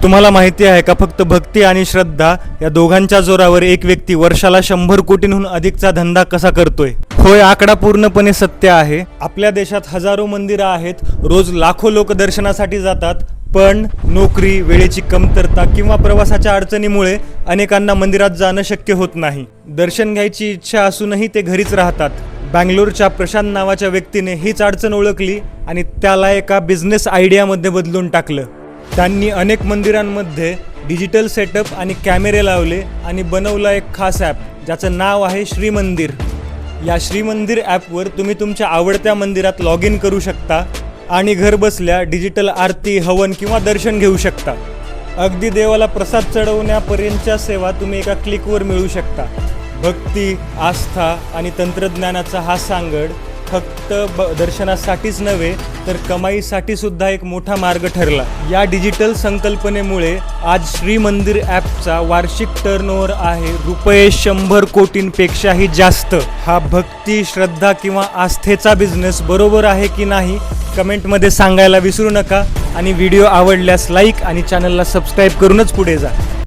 तुम्हाला माहिती आहे का, फक्त भक्ती आणि श्रद्धा या दोघांच्या जोरावर एक व्यक्ती वर्षाला 100 कोटींहून अधिकचा धंदा कसा करतोय? होय, आकडा पूर्णपणे सत्य आहे. आपल्या देशात हजारो मंदिरं आहेत, रोज लाखो लोक दर्शनासाठी जातात, पण नोकरी, वेळेची कमतरता किंवा प्रवासाच्या अडचणीमुळे अनेकांना मंदिरात जाणं शक्य होत नाही. दर्शन घ्यायची इच्छा असूनही ते घरीच राहतात. बँगलोरच्या प्रशांत नावाच्या व्यक्तीने हीच अडचण ओळखली आणि त्याला एका बिझनेस आयडियामध्ये बदलून टाकलं. त्यांनी अनेक मंदिरांमध्ये डिजिटल सेटअप आणि कॅमेरे लावले आणि बनवला एक खास ॲप ज्याचं नाव आहे श्रीमंदिर. या श्रीमंदिर ॲपवर तुम्ही तुमच्या आवडत्या मंदिरात लॉग इन करू शकता आणि घर बसल्या डिजिटल आरती, हवन किंवा दर्शन घेऊ शकता. अगदी देवाला प्रसाद चढवण्यापर्यंतच्या सेवा तुम्ही एका क्लिकवर मिळू शकता. भक्ती, आस्था आणि तंत्रज्ञानाचा हा सांगड फक्त दर्शनासाठीच नव्हे तर कमाईसाठी सुद्धा एक मोठा मार्ग ठरला. या डिजिटल संकल्पनेमुळे आज श्रीमंदिर ॲपचा वार्षिक टर्नओव्हर आहे ₹100 कोटींपेक्षाही जास्त. हा भक्ती, श्रद्धा किंवा आस्थेचा बिझनेस बरोबर आहे की नाही कमेंटमध्ये सांगायला विसरू नका आणि व्हिडिओ आवडल्यास लाईक आणि चॅनलला सबस्क्राईब करूनच पुढे जा.